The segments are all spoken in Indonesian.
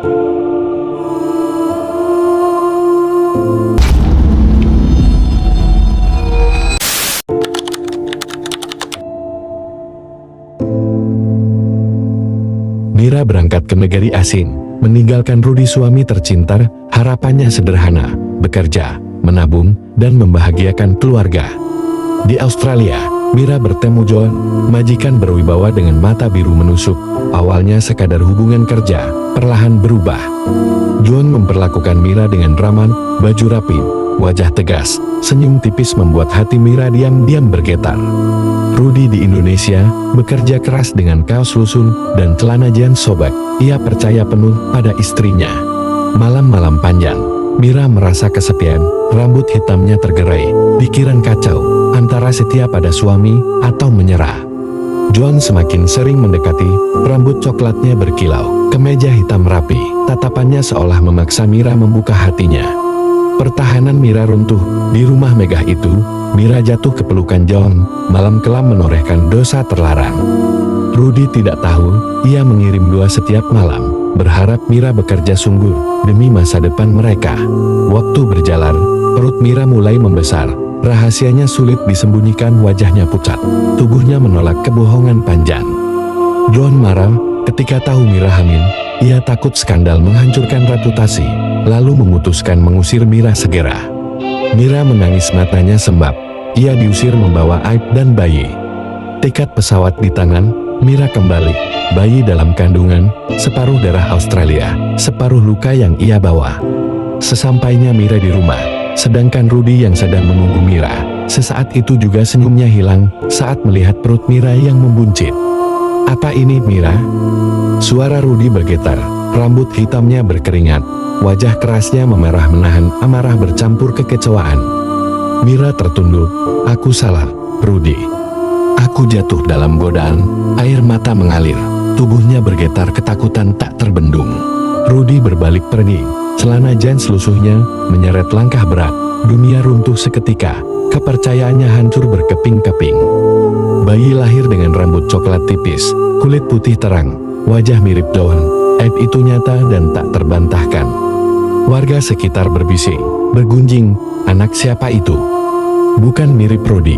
Mira berangkat ke negeri asing, meninggalkan Rudy suami tercinta. Harapannya sederhana, bekerja, menabung, dan membahagiakan keluarga. Di Australia, Mira bertemu John, majikan berwibawa dengan mata biru menusuk. Awalnya sekadar hubungan kerja, perlahan berubah. John memperlakukan Mira dengan ramah, baju rapi, wajah tegas, senyum tipis membuat hati Mira diam-diam bergetar. Rudy di Indonesia, bekerja keras dengan kaos lusuh dan celana jeans sobek. Ia percaya penuh pada istrinya. Malam-malam panjang, Mira merasa kesepian, rambut hitamnya tergerai, pikiran kacau, antara setia pada suami atau menyerah. John semakin sering mendekati, rambut coklatnya berkilau, kemeja hitam rapi, tatapannya seolah memaksa Mira membuka hatinya. Pertahanan Mira runtuh. Di rumah megah itu, Mira jatuh ke pelukan John, malam kelam menorehkan dosa terlarang. Rudy tidak tahu, ia mengirim doa setiap malam, berharap Mira bekerja sungguh, demi masa depan mereka. Waktu berjalan, perut Mira mulai membesar, rahasianya sulit disembunyikan, wajahnya pucat, tubuhnya menolak kebohongan panjang. John marah, ketika tahu Mira hamil, ia takut skandal menghancurkan reputasi, lalu memutuskan mengusir Mira segera. Mira menangis matanya sembab, ia diusir membawa aib dan bayi. Tiket pesawat di tangan, Mira kembali, bayi dalam kandungan, separuh darah Australia, separuh luka yang ia bawa. Sesampainya Mira di rumah, sedangkan Rudy yang sedang menunggu Mira, sesaat itu juga senyumnya hilang, saat melihat perut Mira yang membuncit. "Apa ini, Mira?" Suara Rudy bergetar, rambut hitamnya berkeringat, wajah kerasnya memerah menahan amarah bercampur kekecewaan. Mira tertunduk, "Aku salah, Rudy. Aku jatuh dalam godaan." Air mata mengalir, tubuhnya bergetar ketakutan tak terbendung. Rudy berbalik pergi, celana jeans lusuhnya menyeret langkah berat. Dunia runtuh seketika, kepercayaannya hancur berkeping-keping. Bayi lahir dengan rambut coklat tipis, kulit putih terang, wajah mirip John. Aib itu nyata dan tak terbantahkan. Warga sekitar berbisik, bergunjing, "Anak siapa itu? Bukan mirip Rudy."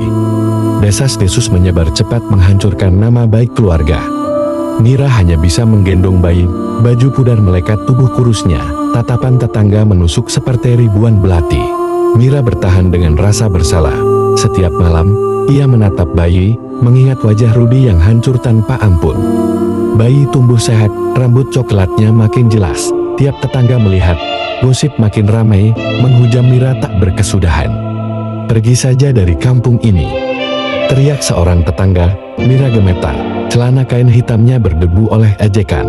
Desas-desus menyebar cepat menghancurkan nama baik keluarga. Mira hanya bisa menggendong bayi, baju pudar melekat tubuh kurusnya, tatapan tetangga menusuk seperti ribuan belati. Mira bertahan dengan rasa bersalah. Setiap malam, ia menatap bayi, mengingat wajah Rudy yang hancur tanpa ampun. Bayi tumbuh sehat, rambut coklatnya makin jelas. Tiap tetangga melihat, gosip makin ramai, menghujam Mira tak berkesudahan. "Pergi saja dari kampung ini," teriak seorang tetangga. Mira gemetar, celana kain hitamnya berdebu oleh ejekan.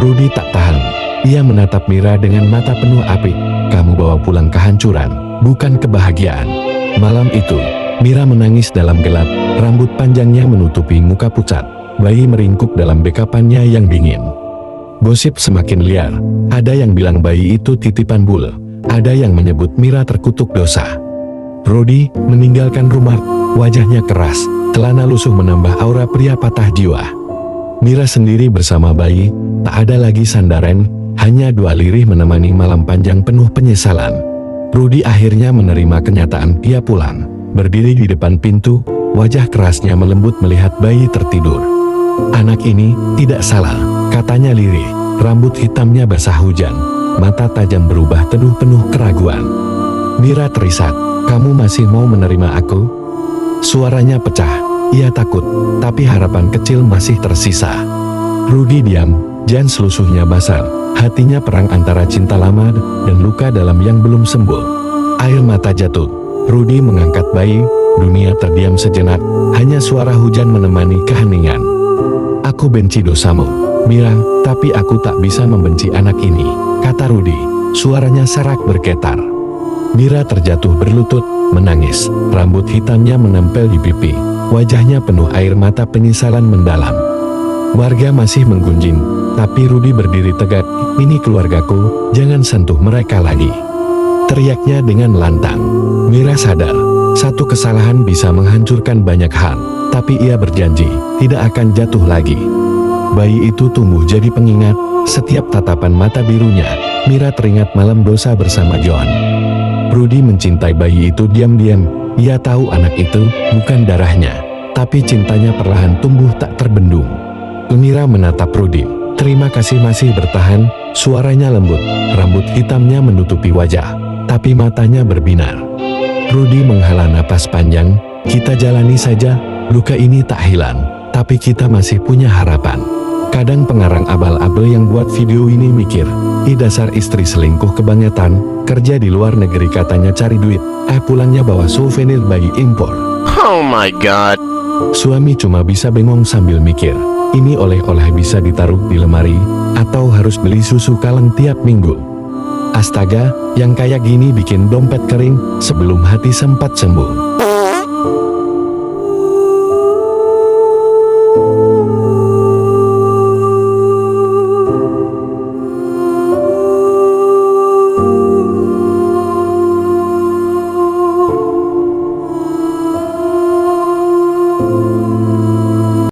Rudy tak tahan, ia menatap Mira dengan mata penuh api. "Kamu bawa pulang kehancuran, bukan kebahagiaan." Malam itu, Mira menangis dalam gelap, rambut panjangnya menutupi muka pucat, bayi meringkuk dalam bekapannya yang dingin. Gosip semakin liar, ada yang bilang bayi itu titipan bul, ada yang menyebut Mira terkutuk dosa. Rudy meninggalkan rumah, wajahnya keras, celana lusuh menambah aura pria patah jiwa. Mira sendiri bersama bayi, tak ada lagi sandaran, hanya dua lirih menemani malam panjang penuh penyesalan. Rudy akhirnya menerima kenyataan, ia pulang, berdiri di depan pintu, wajah kerasnya melembut melihat bayi tertidur. "Anak ini tidak salah," katanya lirih, rambut hitamnya basah hujan, mata tajam berubah teduh penuh keraguan. Mira terisak, "Kamu masih mau menerima aku?" Suaranya pecah, ia takut, tapi harapan kecil masih tersisa. Rudy diam, jeans lusuhnya basah, hatinya perang antara cinta lama dan luka dalam yang belum sembuh. Air mata jatuh, Rudy mengangkat bayi, dunia terdiam sejenak, hanya suara hujan menemani keheningan. "Aku benci dosamu, Mira, tapi aku tak bisa membenci anak ini," kata Rudy, suaranya serak bergetar. Mira terjatuh berlutut, menangis, rambut hitamnya menempel di pipi, wajahnya penuh air mata penyesalan mendalam. Warga masih menggunjing, tapi Rudy berdiri tegak, "Ini keluargaku, jangan sentuh mereka lagi," teriaknya dengan lantang. Mira sadar, satu kesalahan bisa menghancurkan banyak hal, tapi ia berjanji, tidak akan jatuh lagi. Bayi itu tumbuh jadi pengingat, Setiap tatapan mata birunya, Mira teringat malam dosa bersama John. Rudy mencintai bayi itu diam-diam. Ia tahu anak itu bukan darahnya, tapi cintanya perlahan tumbuh tak terbendung. Mira menatap Rudy. Terima kasih masih bertahan, suaranya lembut, rambut hitamnya menutupi wajah, tapi matanya berbinar. Rudy menghela napas panjang, kita jalani saja, luka ini tak hilang, tapi kita masih punya harapan. Kadang pengarang abal-abal yang buat video ini mikir, dasar istri selingkuh kebangetan, kerja di luar negeri katanya cari duit, pulangnya bawa souvenir bayi impor. Oh my god. Suami cuma bisa bengong sambil mikir, ini oleh-oleh bisa ditaruh di lemari, atau harus beli susu kaleng tiap minggu. Astaga, yang kayak gini bikin dompet kering sebelum hati sempat sembuh.